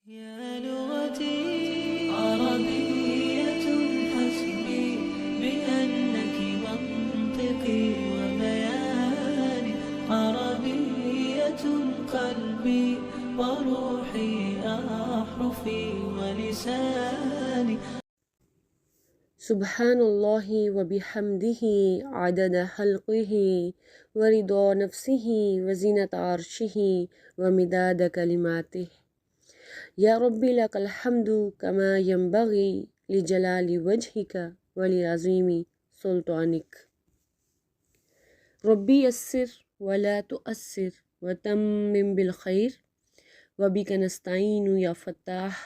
يا لغتي عربية حسبي بأنك منطقي وبياني عربية قلبي وروحي أحرفي ولساني. سبحان الله وبحمده عدد خلقه ورضا نفسه وزنة عرشه ومداد كلماته. يا ربي لك الحمد كما ينبغي لجلال وجهك ولعظيم سلطانك. ربي يسر ولا تؤسر وتمم بالخير وبك نستعين يا فتاح.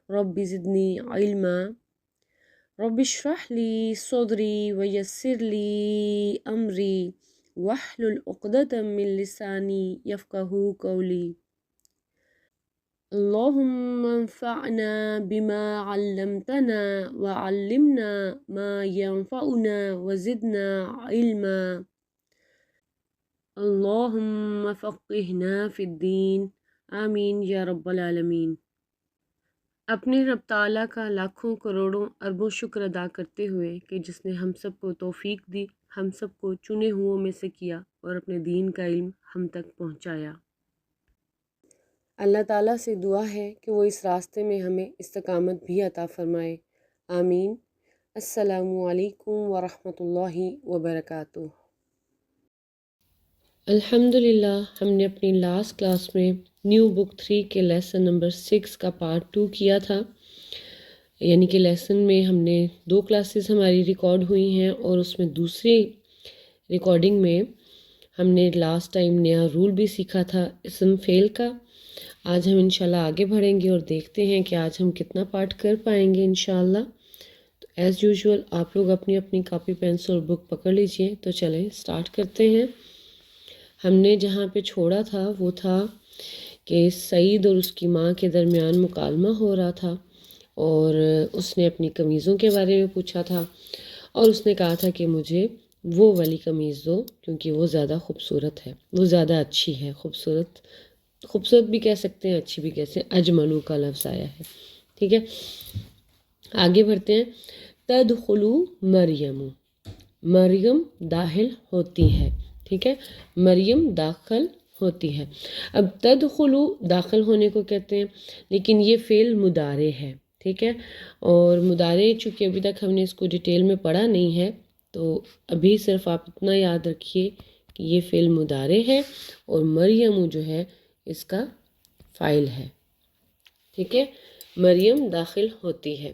ربي زدني علما. رب اشرح لي صدري ويسر لي أمري واحلل عقدة من لساني يفقه قولي. اللهم انفعنا بما علمتنا وعلمنا ما ينفعنا وزدنا علما. اللهم فقهنا في الدين آمین یا رب العالمین۔ اپنے رب تعالیٰ کا لاکھوں کروڑوں اربوں شکر ادا کرتے ہوئے کہ جس نے ہم سب کو توفیق دی، ہم سب کو چنے ہوئوں میں سے کیا اور اپنے دین کا علم ہم تک پہنچایا۔ اللہ تعالیٰ سے دعا ہے کہ وہ اس راستے میں ہمیں استقامت بھی عطا فرمائے، آمین۔ السلام علیکم ورحمۃ اللہ وبرکاتہ۔ الحمدللہ ہم نے اپنی لاسٹ کلاس میں نیو بک 3 کے لیسن نمبر 6 کا پارٹ 2 کیا تھا، یعنی کہ لیسن میں ہم نے 2 کلاسز ہماری ریکارڈ ہوئی ہیں اور اس میں دوسری ریکارڈنگ میں ہم نے لاسٹ ٹائم نیا رول بھی سیکھا تھا اسم فعل کا۔ آج ہم انشاءاللہ آگے بڑھیں گے اور دیکھتے ہیں کہ آج ہم کتنا پارٹ کر پائیں گے انشاءاللہ۔ تو ایز یوزول آپ لوگ اپنی اپنی کاپی پینسل اور بک پکڑ لیجئے، تو چلیں سٹارٹ کرتے ہیں۔ ہم نے جہاں پہ چھوڑا تھا وہ تھا کہ سعید اور اس کی ماں کے درمیان مکالمہ ہو رہا تھا اور اس نے اپنی قمیضوں کے بارے میں پوچھا تھا اور اس نے کہا تھا کہ مجھے وہ والی قمیض دو کیونکہ وہ زیادہ خوبصورت ہے، وہ زیادہ اچھی ہے۔ خوبصورت بھی کہہ سکتے ہیں، اچھی بھی کہہ سکتے ہیں، اجملو کا لفظ آیا ہے، ٹھیک ہے۔ آگے بڑھتے ہیں۔ تدخلو مریم، مریم داخل ہوتی ہے، ٹھیک ہے، مریم داخل ہوتی ہے۔ اب تدخلو داخل ہونے کو کہتے ہیں، لیکن یہ فعل مضارع ہے، ٹھیک ہے، اور مضارع چونکہ ابھی تک ہم نے اس کو ڈیٹیل میں پڑھا نہیں ہے تو ابھی صرف آپ اتنا یاد رکھیے کہ یہ فعل مضارع ہے اور مریم جو ہے اس کا فاعل ہے، ٹھیک ہے۔ مریم داخل ہوتی ہے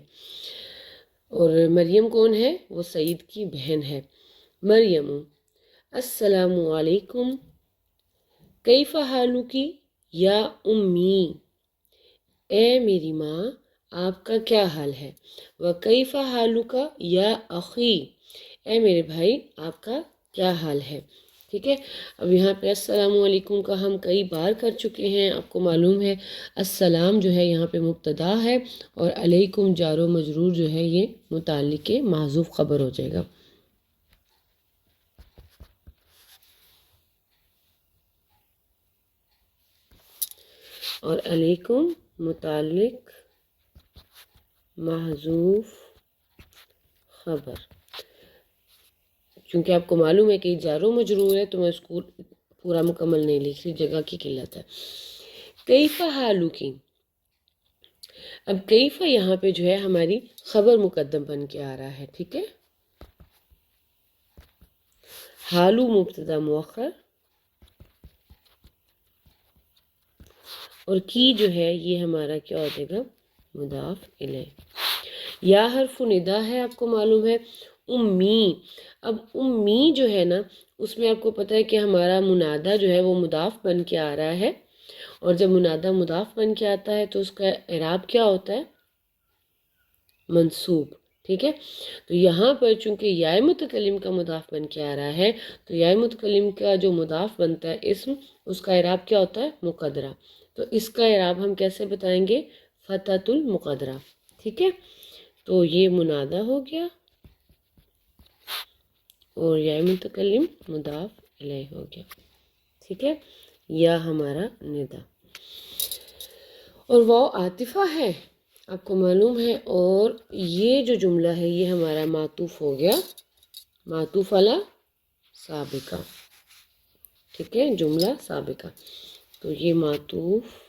اور مریم کون ہے؟ وہ سعید کی بہن ہے۔ مریم السلام علیکم، کیف حالکی یا امی، اے میری ماں آپ کا کیا حال ہے۔ وکیف حالک یا اخی، اے میرے بھائی آپ کا کیا حال ہے، ٹھیک ہے۔ اب یہاں پہ السلام علیکم کا ہم کئی بار کر چکے ہیں، آپ کو معلوم ہے السلام جو ہے یہاں پہ مبتدا ہے اور علیکم جار و مجرور جو ہے یہ متعلق محذوف خبر ہو جائے گا۔ اور علیکم متعلق محذوف خبر، چونکہ آپ کو معلوم ہے کہ جار و مجرور ہے تو میں اس کو پورا مکمل نہیں لکھ رہی، جگہ کی قلت ہے۔ کیف حالکی، اب کیف یہاں پہ جو ہے ہماری خبر مقدم بن کے آ رہا ہے، ٹھیک ہے۔ حالو مبتدا مؤخر اور کی جو ہے یہ ہمارا کیا ہو جائے گا؟ مضاف الیہ۔ یا حرف ندا ہے، آپ کو معلوم ہے امی۔ اب امی جو ہے نا اس میں آپ کو پتہ ہے کہ ہمارا منادہ جو ہے وہ مضاف بن کے آ رہا ہے، اور جب منادہ مضاف بن کے آتا ہے تو اس کا اعراب کیا ہوتا ہے؟ منصوب، ٹھیک ہے۔ تو یہاں پر چونکہ یا متکلم کا مضاف بن کے آ رہا ہے تو یا متکلم کا جو مضاف بنتا ہے اسم، اس کا اعراب کیا ہوتا ہے؟ مقدرہ۔ تو اس کا اعراب ہم کیسے بتائیں گے؟ فتحۃ المقدرہ، ٹھیک ہے۔ تو یہ منادہ ہو گیا اور یا متکلم مضاف الیہ ہو گیا، ٹھیک ہے، یا ہمارا ندا۔ اور واو عاطفہ ہے آپ کو معلوم ہے، اور یہ جو جملہ ہے یہ ہمارا معطوف ہو گیا، معطوف علی سابقہ، ٹھیک ہے، جملہ سابقہ. تو یہ معطوف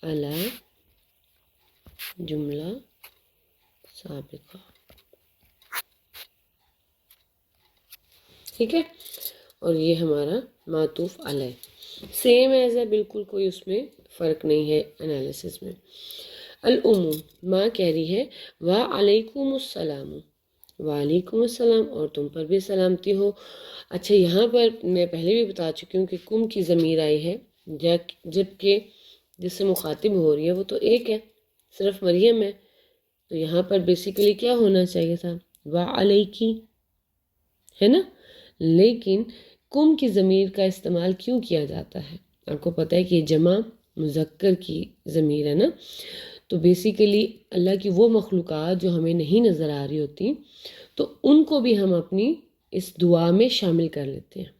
علی جملہ سابقہ، ٹھیک ہے، اور یہ ہمارا معطوف علی سیم ایز ہے، بالکل کوئی اس میں فرق نہیں ہے انالیسس میں. العموم ماں کہہ رہی ہے وعلیکم السلام، وعلیکم السلام، اور تم پر بھی سلامتی ہو. اچھا یہاں پر میں پہلے بھی بتا چکی ہوں کہ کم کی ضمیر آئی ہے، جبکہ جس سے مخاطب ہو رہی ہے وہ تو ایک ہے، صرف مریم ہے. تو یہاں پر بیسیکلی کیا ہونا چاہیے تھا، وعلیکی، ہے نا. لیکن کم کی ضمیر کا استعمال کیوں کیا جاتا ہے؟ آپ کو پتہ ہے کہ یہ جمع مذکر کی ضمیر ہے نا. تو بیسیکلی اللہ کی وہ مخلوقات جو ہمیں نہیں نظر آ رہی ہوتی، تو ان کو بھی ہم اپنی اس دعا میں شامل کر لیتے ہیں،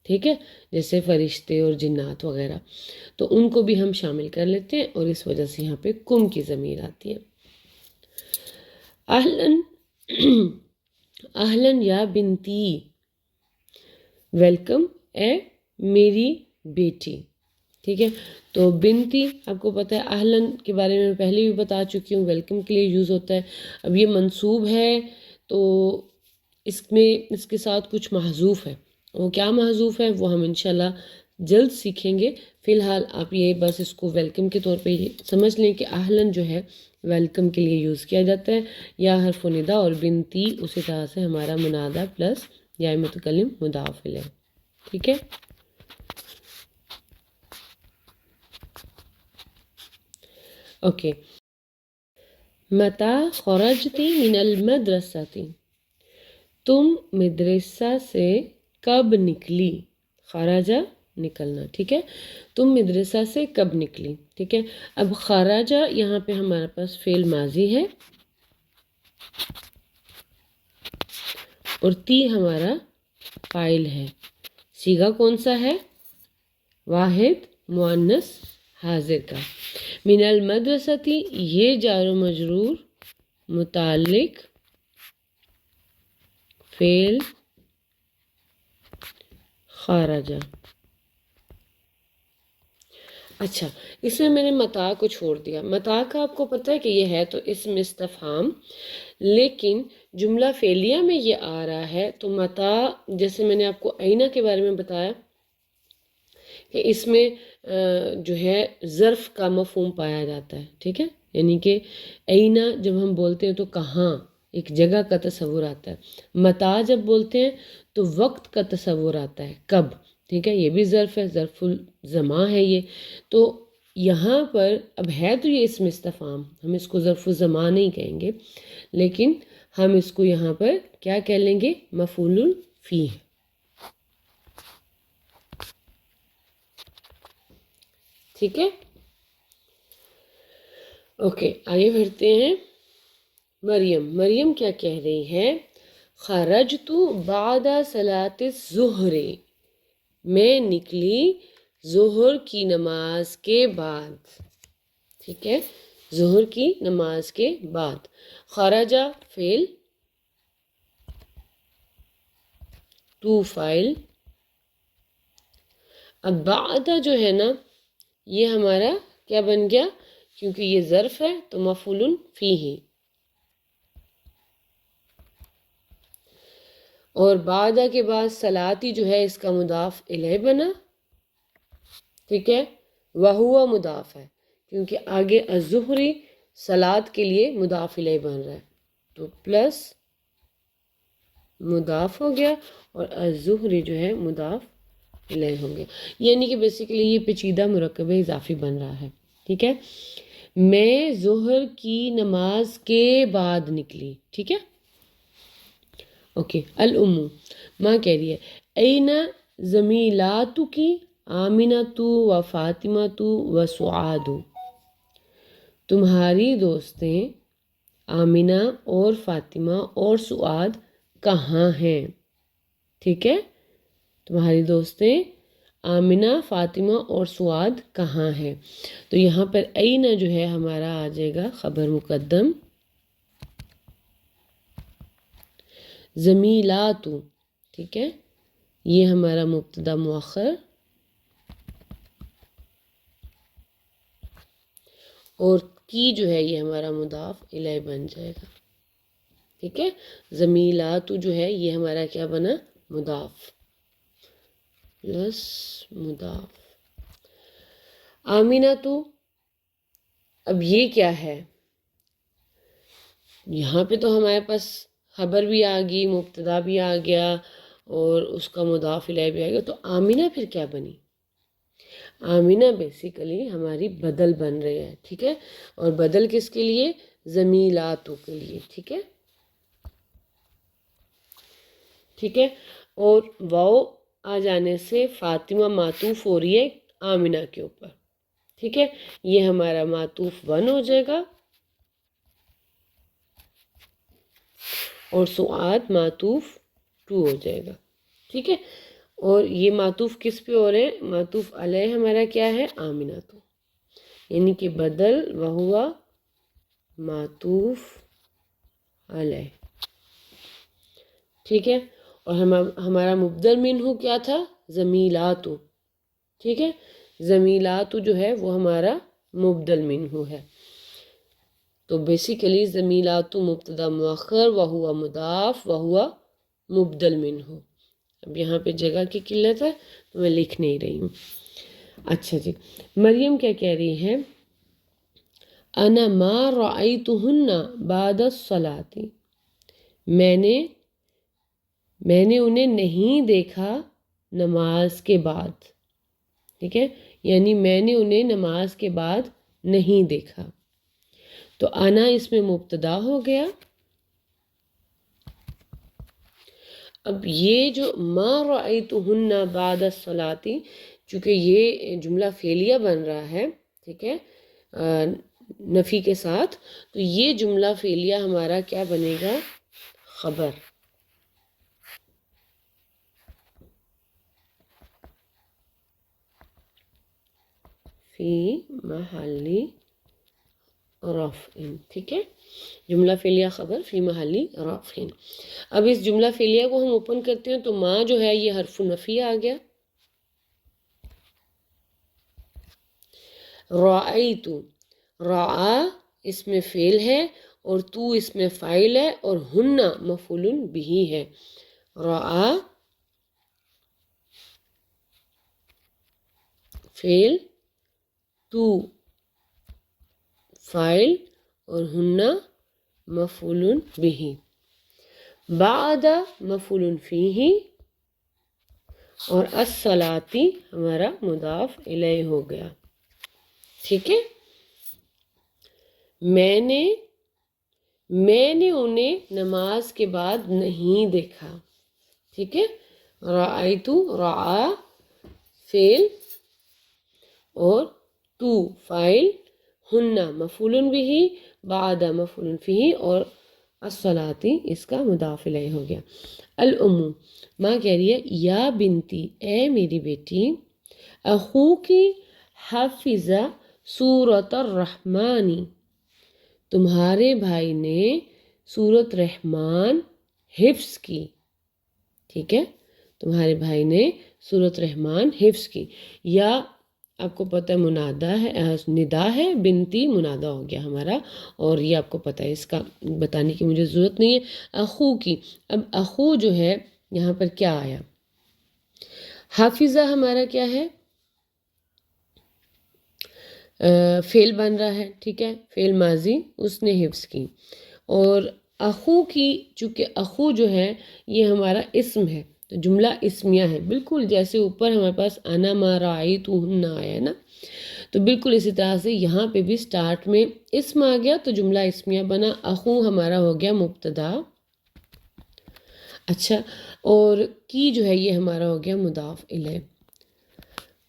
ٹھیک ہے، جیسے فرشتے اور جنات وغیرہ، تو ان کو بھی ہم شامل کر لیتے ہیں، اور اس وجہ سے یہاں پہ کم کی ضمیر آتی ہے. اہلن اہلن یا بنتی، ویلکم اے میری بیٹی، ٹھیک ہے. تو بنتی آپ کو پتہ ہے اہلن کے بارے میں پہلے بھی بتا چکی ہوں، ویلکم کے لیے یوز ہوتا ہے. اب یہ منصوب ہے تو اس میں اس کے ساتھ کچھ محذوف ہے، وہ کیا محذوف ہے وہ ہم انشاءاللہ جلد سیکھیں گے. فی الحال آپ یہ بس اس کو ویلکم کے طور پہ سمجھ لیں کہ اہلن جو ہے ویلکم کے لیے یوز کیا جاتا ہے، یا حرف ندا، اور بنتی اسی طرح سے ہمارا منادہ پلس یا متکلم مضاف الیہ، ٹھیک ہے. اوکے. متی خرجتی من المدرستی، تم مدرسہ سے کب نکلی، خرجہ نکلنا، ٹھیک ہے، تم مدرسہ سے کب نکلی، ٹھیک ہے. اب خرجہ یہاں پہ ہمارے پاس فعل ماضی ہے، اور تی ہمارا فاعل ہے. صیغہ کون سا ہے؟ واحد مؤنث حاضر کا. من المدرستی یہ جار و مجرور متعلق فعل خارجہ. اچھا اس میں میں نے متا کو چھوڑ دیا. متا کا آپ کو پتہ ہے کہ یہ ہے تو اسم استفہام، لیکن جملہ فعلیہ میں یہ آ رہا ہے. تو متا جیسے میں نے آپ کو اینہ کے بارے میں بتایا کہ اس میں جو ہے ظرف کا مفہوم پایا جاتا ہے، ٹھیک ہے، یعنی کہ اینہ جب ہم بولتے ہیں تو کہاں، ایک جگہ کا تصور آتا ہے. متا جب بولتے ہیں تو وقت کا تصور آتا ہے، کب، ٹھیک ہے، یہ بھی ظرف ہے، ظرف الزمان ہے یہ. تو یہاں پر اب ہے تو یہ اسم استفہام، ہم اس کو ظرف الزمان نہیں کہیں گے، لیکن ہم اس کو یہاں پر کیا کہہ لیں گے، مفعول فیہ. ٹھیک ہے. اوکے آگے بڑھتے ہیں. مریم کیا کہہ رہی ہے، خرجت بعد صلاۃ الظہر، میں نکلی ظہر کی نماز کے بعد، ٹھیک ہے، ظہر کی نماز کے بعد. خرجہ فعل، تو فاعل. اب بعد جو ہے نا یہ ہمارا کیا بن گیا، کیونکہ یہ ظرف ہے تو مفعول فیہ، اور بعد کے بعد صلاتی جو ہے اس کا مضاف الیہ بنا، ٹھیک ہے، وہو مضاف ہے کیونکہ آگے الظہری صلاۃ کے لیے مضاف الیہ بن رہا ہے، تو پلس مضاف ہو گیا اور الظہری جو ہے مضاف الیہ ہوں گے. یعنی کہ بیسیکلی یہ پیچیدہ مرکب اضافی بن رہا ہے، ٹھیک ہے. میں ظہر کی نماز کے بعد نکلی، ٹھیک ہے. اوکے. الامو ماں کہہ رہی ہے این زمیلاتک آمنۃ و فاطمۃ و سعاد، تمہاری دوستیں آمنہ اور فاطمہ اور سعاد کہاں ہیں، ٹھیک ہے. تمہاری دوستیں آمنہ، فاطمہ اور سعاد کہاں ہیں؟ تو یہاں پر این جو ہے ہمارا آ جائے گا خبر مقدم، زمیلات، ٹھیک ہے، یہ ہمارا مبتدا مؤخر، اور کی جو ہے یہ ہمارا مضاف الیہ بن جائے گا، ٹھیک ہے، زمیلات جو ہے یہ ہمارا کیا بنا؟ مضاف پلس مضاف۔ آمینہ تو اب یہ کیا ہے؟ یہاں پہ تو ہمارے پاس خبر بھی آ گئی، مبتدا بھی آ گیا اور اس کا مضاف الیہ بھی آ گیا، تو آمینہ پھر کیا بنی؟ آمینہ بیسیکلی ہماری بدل بن رہی ہے، ٹھیک ہے، اور بدل کس کے لیے؟ زمیلاتو کے لیے، ٹھیک ہے، ٹھیک ہے، اور واو آ جانے سے فاطمہ معطوف ہو رہی ہے آمینہ کے اوپر، ٹھیک ہے، یہ ہمارا معطوف 1 ہو جائے گا اور سعاد معطوف 2 ہو جائے گا، ٹھیک ہے، اور یہ معطوف کس پہ ہو رہے ہیں؟ معطوف علیہ ہمارا کیا ہے؟ آمینہ تو، یعنی کہ بدل وہوا معطوف علیہ، ٹھیک ہے، اور ہمارا مبدل منہ کیا تھا؟ زمیلاتو، ٹھیک ہے، زمیلاتو جو ہے وہ ہمارا مبدل منہ ہے، تو بیسیکلی زمیلاتو مبتدا مؤخر وہوا مضاف وہوا مبدل منہ۔ اب یہاں پہ جگہ کی قلت ہے تو میں لکھ نہیں رہی ہوں۔ اچھا جی، مریم کیا کہہ رہی ہے؟ انا ما رأیتہن بعد الصلاۃ، میں نے انہیں نہیں دیکھا نماز کے بعد، ٹھیک ہے، یعنی میں نے انہیں نماز کے بعد نہیں دیکھا، تو انا اس میں مبتدا ہو گیا۔ اب یہ جو ما رأیتہن بعد الصلاۃ، چونکہ یہ جملہ فعلیہ بن رہا ہے، ٹھیک ہے، نفی کے ساتھ، تو یہ جملہ فعلیہ ہمارا کیا بنے گا؟ خبر، فی محل رفع، ٹھیک ہے، جملہ فعلیہ خبر فی محل رفع۔ اب اس جملہ فعلیہ کو ہم اوپن کرتے ہیں تو ما جو ہے یہ حرف نفی آ گیا، رأیت، رعا اس میں فعل ہے اور تو اس میں فاعل ہے اور ہن مفعول بہ ہے، رعا فعل، تو فاعل اور ہن مفعول بہ، بعد مفعول فیہ اور الصلاۃ ہمارا مضاف الیہ ہو گیا، ٹھیک ہے، میں نے انہیں نماز کے بعد نہیں دیکھا، ٹھیک ہے، رأیت، رعا فعل اور تو فاعل، ہن مفعول بہ، بعد مفعول فیہ اور الصلاۃ اس کا مضاف الیہ ہو گیا۔ الام، ماں کہہ رہی ہے یا بنتی، اے میری بیٹی، اخوکی حفظ سورۃ الرحمن، تمہارے بھائی نے سورۃ رحمان حفظ کی، ٹھیک ہے، تمہارے بھائی نے سورۃ رحمان حفظ کی، یا آپ کو پتہ ہے منادہ ہے، ندا ہے، بنتی منادہ ہو گیا ہمارا، اور یہ آپ کو پتہ ہے، اس کا بتانے کی مجھے ضرورت نہیں ہے۔ اخو کی، اب اخو جو ہے یہاں پر کیا آیا؟ حافظہ ہمارا کیا ہے؟ فعل بن رہا ہے، ٹھیک ہے، فعل ماضی، اس نے حفظ کی، اور اخو کی، چونکہ اخو جو ہے یہ ہمارا اسم ہے تو جملہ اسمیہ ہے، بالکل جیسے اوپر ہمارے پاس انا ما رأیتہن آیا ہے نا، تو بالکل اسی طرح سے یہاں پہ بھی سٹارٹ میں اسم آ گیا تو جملہ اسمیہ بنا، اخو ہمارا ہو گیا مبتدا، اچھا، اور کی جو ہے یہ ہمارا ہو گیا مضاف الیہ۔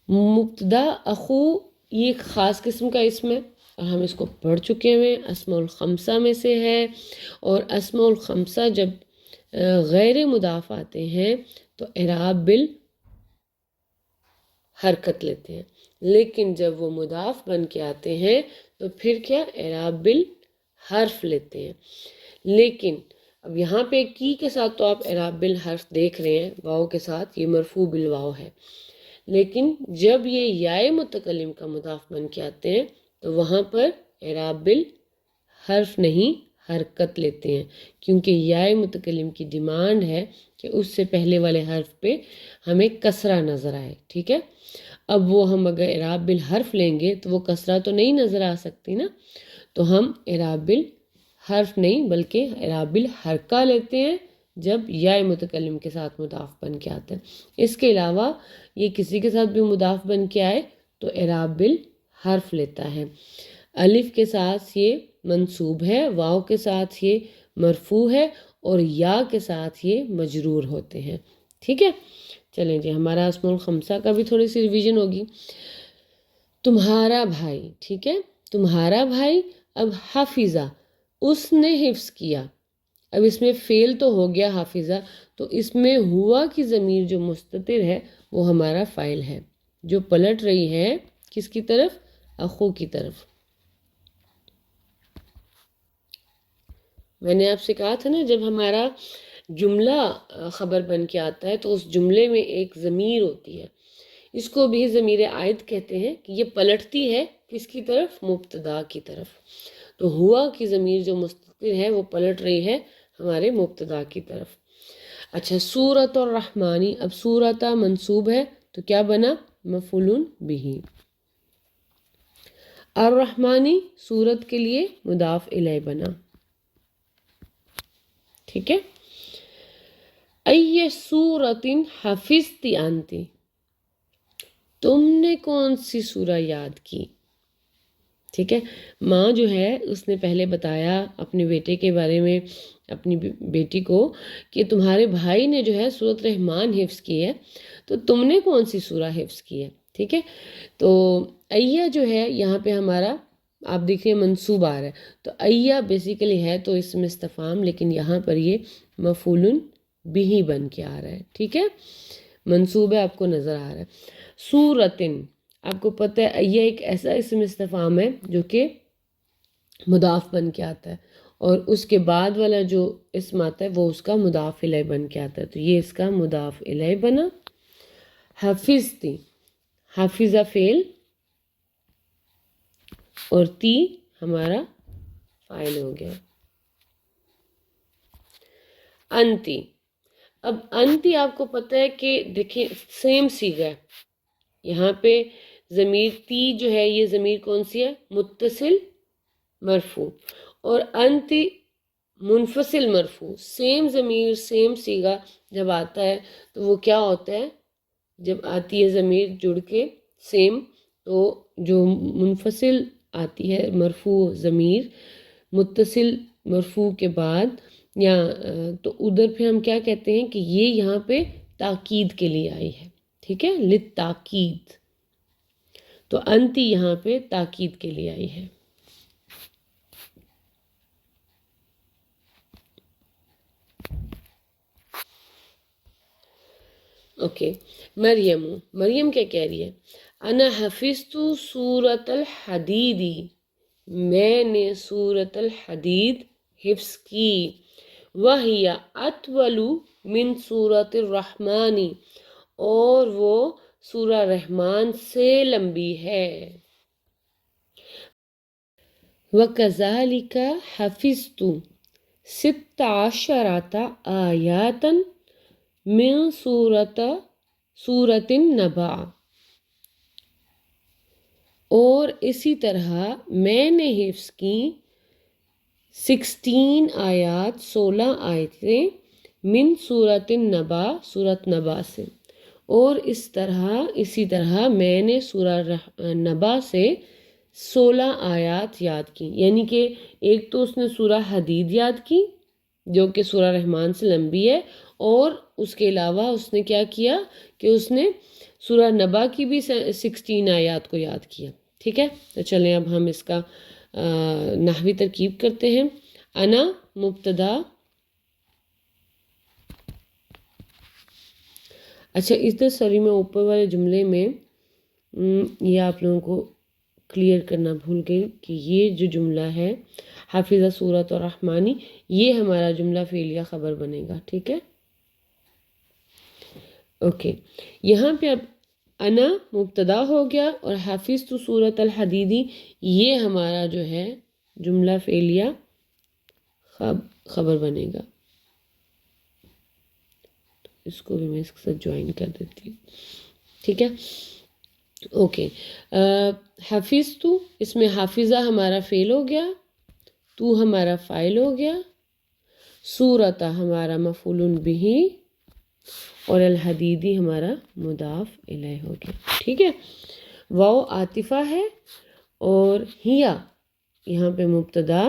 مبتدا اخو یہ ایک خاص قسم کا اسم ہے اور ہم اس کو پڑھ چکے ہیں، اسماء الخمسہ میں سے ہے، اور اسماء الخمسہ جب غیر مضاف آتے ہیں تو اعراب حرکت لیتے ہیں، لیکن جب وہ مضاف بن کے آتے ہیں تو پھر کیا اعراب بالحرف لیتے ہیں۔ لیکن اب یہاں پہ کی کے ساتھ تو آپ اعراب بالحرف دیکھ رہے ہیں، واو کے ساتھ، یہ مرفوع بالواو ہے، لیکن جب یہ یائے متکلم کا مضاف بن کے آتے ہیں تو وہاں پر اعراب بالحرف نہیں حرکت لیتے ہیں، کیونکہ یائے متکلم کی ڈیمانڈ ہے کہ اس سے پہلے والے حرف پہ ہمیں کسرہ نظر آئے، ٹھیک ہے۔ اب وہ ہم اگر اعراب بالحرف لیں گے تو وہ کسرہ تو نہیں نظر آ سکتی نا، تو ہم اعراب بالحرف نہیں بلکہ اعراب بالحرکہ لیتے ہیں جب یا متکلم کے ساتھ مضاف بن کے آتا ہے۔ اس کے علاوہ یہ کسی کے ساتھ بھی مضاف بن کے آئے تو اعراب بالحرف لیتا ہے۔ الف کے ساتھ یہ منصوب ہے، واو کے ساتھ یہ مرفوع ہے، اور یا کے ساتھ یہ مجرور ہوتے ہیں، ٹھیک ہے۔ چلیں جی، ہمارا اسماء الخمسہ کا بھی تھوڑی سی ریویژن ہوگی۔ تمہارا بھائی، ٹھیک ہے، تمہارا بھائی، اب حافظہ، اس نے حفظ کیا، اب اس میں فعل تو ہو گیا حافظہ، تو اس میں ہوا کی ضمیر جو مستتر ہے وہ ہمارا فاعل ہے، جو پلٹ رہی ہے کس کی طرف؟ اخو کی طرف۔ میں نے آپ سے کہا تھا نا، جب ہمارا جملہ خبر بن کے آتا ہے تو اس جملے میں ایک ضمیر ہوتی ہے، اس کو بھی ضمیر عائد کہتے ہیں، کہ یہ پلٹتی ہے کس کی طرف؟ مبتدا کی طرف۔ تو ہوا کی ضمیر جو مستتر ہے وہ پلٹ رہی ہے ہمارے مبتدا کی طرف۔ اچھا، سورۃ الرحمانی، اب سورۃ منصوب ہے تو کیا بنا؟ مفعول بہ۔ الرحمانی سورت کے لیے مضاف الیہ بنا، ٹھیک ہے۔ ای سورۃ حفظت انت، تم نے کون سی سورہ یاد کی، ٹھیک ہے۔ ماں جو ہے اس نے پہلے بتایا اپنے بیٹے کے بارے میں، اپنی بیٹی کو، کہ تمہارے بھائی نے جو ہے سورۃ رحمان حفظ کی ہے، تو تم نے کون سی سورہ حفظ کی ہے، ٹھیک ہے۔ تو ایہ جو ہے یہاں پہ ہمارا آپ دیکھیں منصوب آ رہا ہے، تو ایہ بیسیکلی ہے تو اسم استفہام، لیکن یہاں پر یہ مفعول بہ بن کے آ رہا ہے، ٹھیک ہے، منصوب ہے، آپ کو نظر آ رہا ہے۔ سورتن، آپ کو پتہ ہے ایہ ایک ایسا اسم استفہام ہے جو کہ مضاف بن کے آتا ہے، اور اس کے بعد والا جو اسم آتا ہے وہ اس کا مضاف الیہ بن کے آتا ہے، تو یہ اس کا مضاف الیہ بنا۔ حفظتی، حافظہ فعل اور تی ہمارا فاعل ہو گیا۔ انتی، اب انتی آپ کو پتہ ہے کہ دیکھیں سیم صیغہ ہے، یہاں پہ ضمیر تی جو ہے یہ ضمیر کون سی ہے؟ متصل مرفوع، اور انتی منفصل مرفوع، سیم ضمیر سیم صیغہ جب آتا ہے تو وہ کیا ہوتا ہے؟ جب آتی ہے ضمیر جڑ کے سیم، تو جو منفصل آتی ہے مرفوع ضمیر متصل مرفوع کے بعد، یا تو ادھر پہ ہم کیا کہتے ہیں کہ یہ یہاں پہ تاکید کے لیے آئی ہے، ٹھیک ہے، للتاکید، تو انتی یہاں پہ تاکید کے لیے آئی ہے۔ اوکے، مریم، مریم کیا کہہ رہی ہے؟ انا حفظت سورۃ الحدید، میں نے سورۃ الحدید حفظ کی، وہی اطول من سورۃ الرحمن، اور وہ سورہ رحمان سے لمبی ہے۔ وَكَذَلِكَ حَفِظْتُ 16 آیاتًا من سورۃ النبأ، اور اسی طرح میں نے حفظ کی 16 آیات، 16 آیتیں من سورۃ النبأ، سورۃ نبا سے، اور اسی طرح میں نے سورہ نبا سے 16 آیات یاد کی، یعنی کہ ایک تو اس نے سورہ حدید یاد کی جو کہ سورہ رحمان سے لمبی ہے، اور اس کے علاوہ اس نے کیا کیا کہ اس نے سورہ نبا کی بھی 16 آیات کو یاد کیا، ٹھیک ہے۔ تو چلیں اب ہم اس کا نحوی ترکیب کرتے ہیں۔ انا مبتدا، اچھا ادھر سوری میں اوپر والے جملے میں یہ آپ لوگوں کو کلیئر کرنا بھول گئی کہ یہ جو جملہ ہے حافظہ سورۃ الرحمانی، یہ ہمارا جملہ فعلیہ خبر بنے گا، ٹھیک ہے؟ اوکے، یہاں پہ اب انا مبتدا ہو گیا اور حافظ تو سورۃ الحدیدی یہ ہمارا جو ہے جملہ فعلیہ خبر بنے گا۔ اس کو بھی میں اس کے ساتھ جوائن کر دیتی ہوں، ٹھیک ہے؟ اوکے، حافظ تو اس میں حافظہ ہمارا فعل ہو گیا، تو ہمارا فاعل ہو گیا، سورۃ ہمارا مفعول بہ اور الحدیدی ہمارا مضاف الیہ ہو گیا، ٹھیک ہے؟ واو عاطفہ ہے اور ہیا یہاں پہ مبتدا،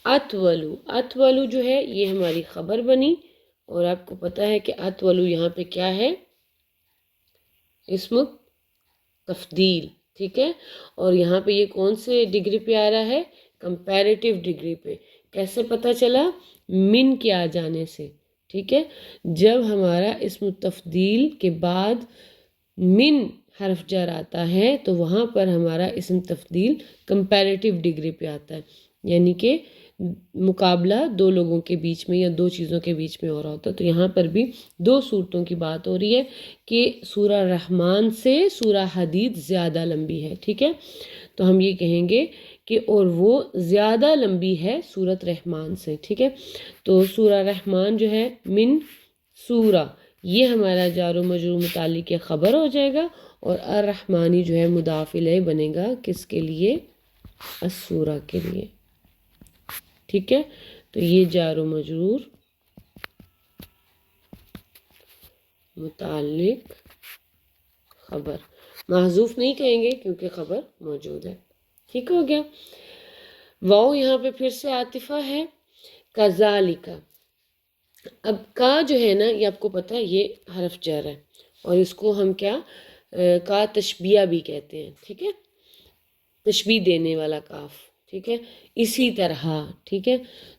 اتولو، اتولو جو ہے یہ ہماری خبر بنی، اور آپ کو پتہ ہے کہ اتولو یہاں پہ کیا ہے؟ اسم تفضیل، ٹھیک ہے؟ اور یہاں پہ یہ کون سے ڈگری پہ آ رہا ہے؟ کمپیریٹیو ڈگری پہ۔ کیسے پتہ چلا؟ من کے آ جانے سے، ٹھیک ہے؟ جب ہمارا اسم تفضیل کے بعد من حرف جر آتا ہے تو وہاں پر ہمارا اسم تفضیل کمپیریٹیو ڈگری پہ آتا ہے، یعنی کہ مقابلہ دو لوگوں کے بیچ میں یا دو چیزوں کے بیچ میں ہو رہا ہوتا ہے۔ تو یہاں پر بھی دو صورتوں کی بات ہو رہی ہے کہ سورہ رحمان سے سورہ حدید زیادہ لمبی ہے، ٹھیک ہے؟ تو ہم یہ کہیں گے کہ اور وہ زیادہ لمبی ہے سورۃ رحمان سے، ٹھیک ہے؟ تو سورہ رحمان جو ہے من سورہ، یہ ہمارا جار و مجرور متعلق خبر ہو جائے گا، اور الرحمانی جو ہے مضاف الیہ بنے گا، کس کے لیے؟ السورہ کے لیے، ٹھیک ہے؟ تو یہ جار و مجرور متعلق خبر، محذوف نہیں کہیں گے کیونکہ خبر موجود ہے، ٹھیک ہو گیا؟ واو یہاں پہ پھر سے عاطفہ ہے، کذالک، اب کا جو ہے نا یہ آپ کو پتہ ہے یہ حرف جر ہے، اور اس کو ہم کیا کا تشبیہ بھی کہتے ہیں، ٹھیک ہے؟ تشبیہ دینے والا کاف، ٹھیک ہے؟ اسی طرح، ٹھیک ہے؟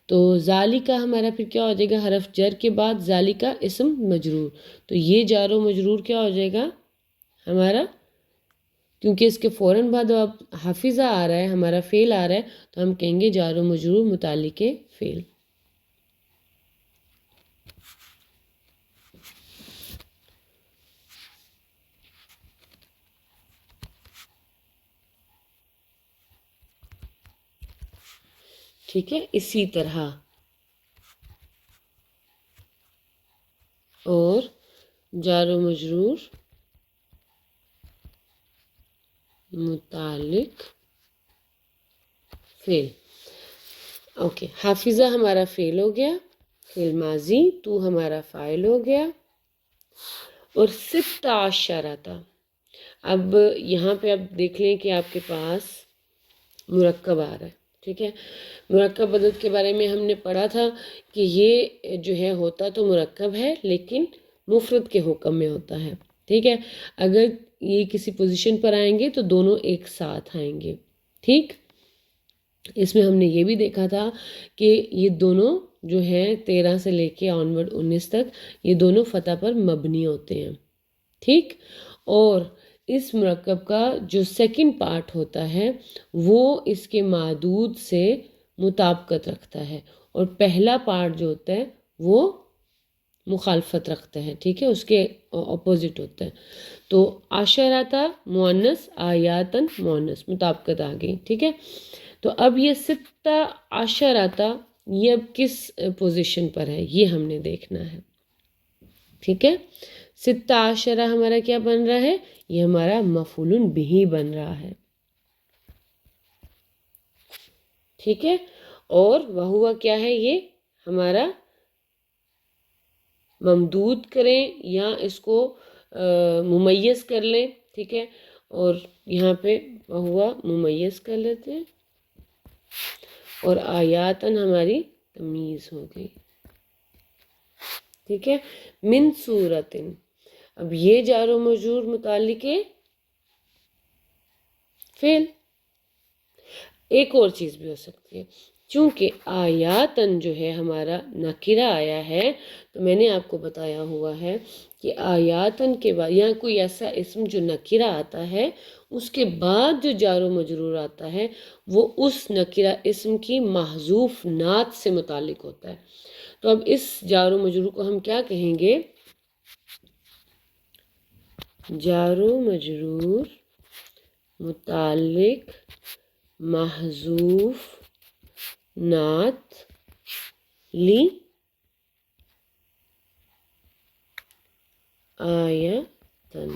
تو ذالکہ ہمارا پھر کیا ہو جائے گا؟ حرف جر کے بعد ذالکہ اسم مجرور، تو یہ جار و مجرور کیا ہو جائے گا ہمارا؟ کیونکہ اس کے فوراً بعد اب حافظہ آ رہا ہے، ہمارا فعل آ رہا ہے، تو ہم کہیں گے جار و مجرور متعلق فعل، ٹھیک ہے؟ اسی طرح، اور جار و مجرور متعلق فعل، اوکے، حافظہ ہمارا فعل ہو گیا، فعل ماضی، تو ہمارا فاعل ہو گیا، اور 16 تھا۔ اب یہاں پہ آپ دیکھ لیں کہ آپ کے پاس مرکب آ رہا ہے، ٹھیک ہے؟ مرکب عدد کے بارے میں ہم نے پڑھا تھا کہ یہ جو ہے ہوتا تو مرکب ہے لیکن مفرد کے حکم میں ہوتا ہے، ٹھیک ہے؟ اگر یہ کسی پوزیشن پر آئیں گے تو دونوں ایک ساتھ آئیں گے، ٹھیک؟ اس میں ہم نے یہ بھی دیکھا تھا کہ یہ دونوں جو ہے 13 سے لے کے آنورڈ 19 تک یہ دونوں فتح پر مبنی ہوتے ہیں، ٹھیک؟ اور اس مرکب کا جو سیکنڈ پارٹ ہوتا ہے وہ اس کے معدود سے مطابقت رکھتا ہے، اور پہلا پارٹ جو ہوتا ہے وہ مخالفت رکھتا ہے، ٹھیک ہے؟ اس کے اپوزٹ ہوتا ہے۔ تو عشرۃ مؤنث، آیاتن مؤنث، مطابقت آ گئی، ٹھیک ہے؟ تو اب یہ 16 یہ اب کس پوزیشن پر ہے یہ ہم نے دیکھنا ہے، ٹھیک ہے؟ 16 ہمارا کیا بن رہا ہے؟ یہ ہمارا مفعول بہ بن رہا ہے، ٹھیک ہے؟ اور وہوا کیا ہے؟ یہ ہمارا ممدود کریں یا اس کو ممیز کر لیں، ٹھیک ہے؟ اور یہاں پہ وہوا ممیز کر لیتے ہیں، اور آیاتن ہماری تمیز ہو گئی، ٹھیک ہے؟ من سورتن، اب یہ جار و مجرور متعلق فعل، ایک اور چیز بھی ہو سکتی ہے چونکہ آیاتن جو ہے ہمارا نکرہ آیا ہے، تو میں نے آپ کو بتایا ہوا ہے کہ آیاتن کے بعد یا کوئی ایسا اسم جو نکرہ آتا ہے اس کے بعد جو جار و مجرور آتا ہے وہ اس نکرہ اسم کی محذوف نعت سے متعلق ہوتا ہے۔ تو اب اس جار و مجرور کو ہم کیا کہیں گے؟ جار و مجرور متعلق محذوف نعت لی آیتن،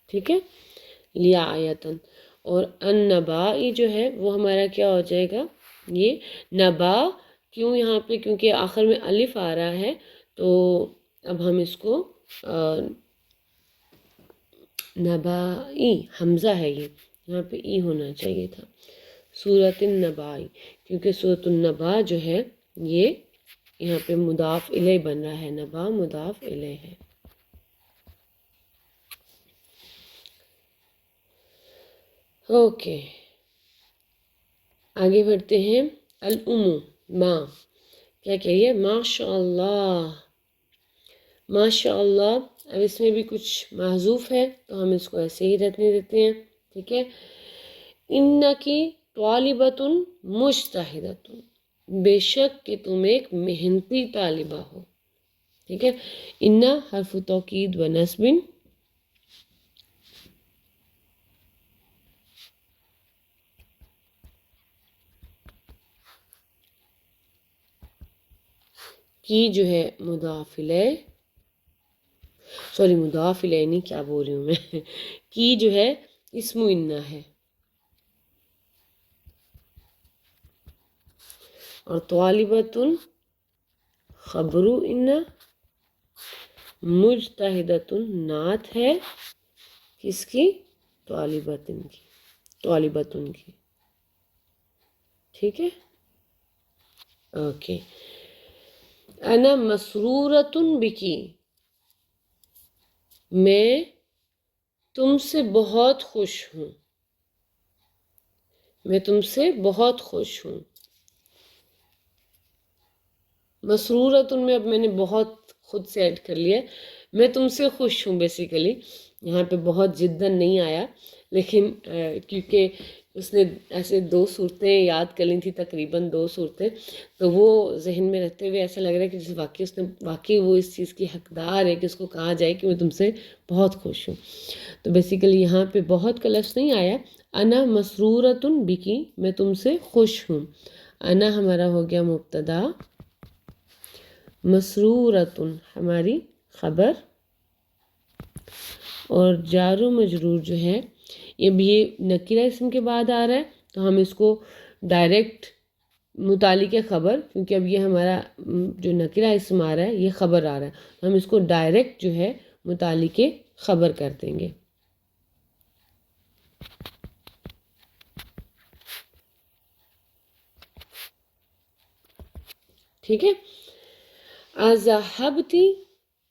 ٹھیک ہے، لیا آیتن۔ اور النبائی جو ہے وہ ہمارا کیا ہو جائے گا؟ یہ نبا، کیوں یہاں پہ؟ کیونکہ آخر میں الف آ رہا ہے، تو اب ہم اس کو نبائی، حمزہ ہے یہ، یہاں پہ ای ہونا چاہیے تھا، سورۃ النبائی، کیونکہ سورۃ النبا جو ہے یہ یہاں پہ مضاف الیہ بن رہا ہے، نبا مضاف الیہ ہے۔ اوکے، آگے بڑھتے ہیں۔ الامو، ماں، کیا کہیے؟ ماشاء اللہ، ماشاء اللہ۔ اب اس میں بھی کچھ محذوف ہے تو ہم اس کو ایسے ہی رہنے دیتے ہیں، ٹھیک ہے۔ انکی طالبۃ مجتہدۃ، بے شک کہ تم ایک محنتی طالبہ ہو، ٹھیک ہے۔ ان حرف توکید و نصب، کی جو ہے مضاف الیہ، مضاف الیہ نہیں، کیا بول رہی ہوں میں، کی جو ہے اسم انہ ہے، اور طالبۃ خبر انہ، مجتہدۃ نعت ہے کس کی؟ طالبۃ کی، طالبۃ کی، ٹھیک ہے۔ اوکے، انا مسرورۃ بکی، میں تم سے بہت خوش ہوں، میں تم سے بہت خوش ہوں۔ مسرورۃ میں اب میں نے بہت خود سے ایڈ کر لیا، میں تم سے خوش ہوں، بیسیکلی یہاں پہ بہت جداً نہیں آیا، لیکن کیونکہ اس نے ایسے 2 صورتیں یاد کر لی تھی، تقریباً 2 صورتیں، تو وہ ذہن میں رہتے ہوئے ایسا لگ رہا ہے کہ جس واقعی وہ اس چیز کی حقدار ہے کہ اس کو کہا جائے کہ میں تم سے بہت خوش ہوں۔ تو بیسیکلی یہاں پہ بہت کا لفظ نہیں آیا، انا مسرورۃ بکی، میں تم سے خوش ہوں۔ انا ہمارا ہو گیا مبتدا، مسرورۃ ہماری خبر، اور جار و مجرور جو ہے یہ نکرہ اسم کے بعد آ رہا ہے، تو ہم اس کو ڈائریکٹ متعلق خبر، کیونکہ اب یہ ہمارا جو نکرہ اسم آ رہا ہے یہ خبر آ رہا ہے، تو ہم اس کو ڈائریکٹ جو ہے متعلق خبر کر دیں گے، ٹھیک ہے۔ اذهبت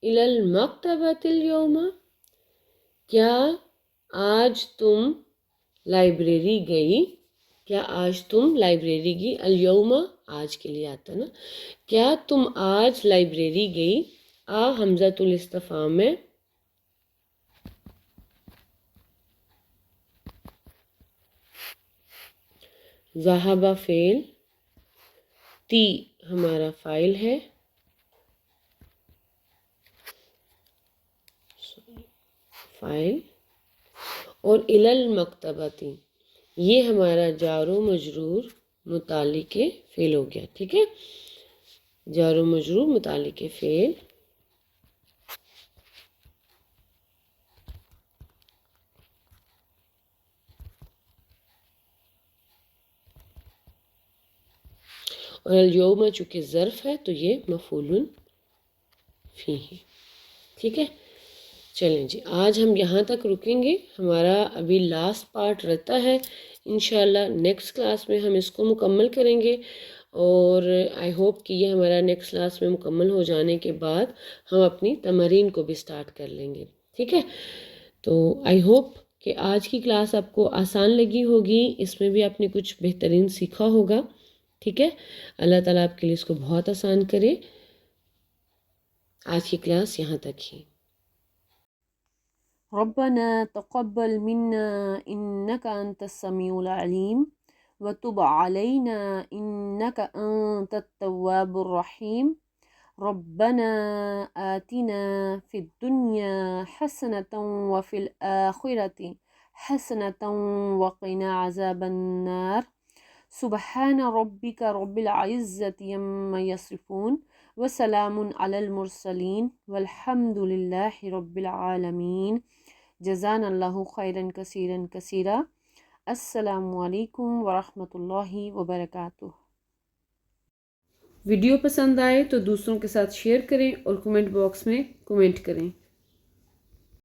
الى المکتبۃ اليوم، کیا آج تم لائبریری گئی؟ کیا آج تم لائبریری گئی؟ الیوم آج کے لیے آتا نا، کیا تم آج لائبریری گئی؟ حمزۃ الاستفہام میں ذہب فعل، تی ہمارا فاعل ہے، فاعل، اور الی المکتبۃ یہ ہمارا جار و مجرور متعلق فعل ہو گیا، ٹھیک ہے، جار و مجرور متعلق فعل، اور الیوم چونکہ ظرف ہے تو یہ مفعول فیہ، ٹھیک ہے۔ چلیں جی، آج ہم یہاں تک رکیں گے، ہمارا ابھی لاسٹ پارٹ رہتا ہے، انشاءاللہ نیکسٹ کلاس میں ہم اس کو مکمل کریں گے، اور آئی ہوپ کہ یہ ہمارا نیکسٹ کلاس میں مکمل ہو جانے کے بعد ہم اپنی تمرین کو بھی سٹارٹ کر لیں گے، ٹھیک ہے۔ تو آئی ہوپ کہ آج کی کلاس آپ کو آسان لگی ہوگی، اس میں بھی آپ نے کچھ بہترین سیکھا ہوگا، ٹھیک ہے، اللہ تعالیٰ آپ کے لیے اس کو بہت آسان کرے۔ آج کی کلاس یہاں تک ہی۔ ربنا تقبل منا انك انت السميع العليم وتب علينا انك انت التواب الرحيم ربنا آتنا في الدنيا حسنة وفي الآخرة حسنة وقنا عذاب النار سبحان ربك رب العزة عما يصفون وسلام على المرسلين والحمد لله رب العالمين جزانا اللہ خیرا کثیرا کثیرا۔ السلام علیکم ورحمۃ اللہ وبرکاتہ۔ ویڈیو پسند آئے تو دوسروں کے ساتھ شیئر کریں اور کمنٹ باکس میں کمنٹ کریں۔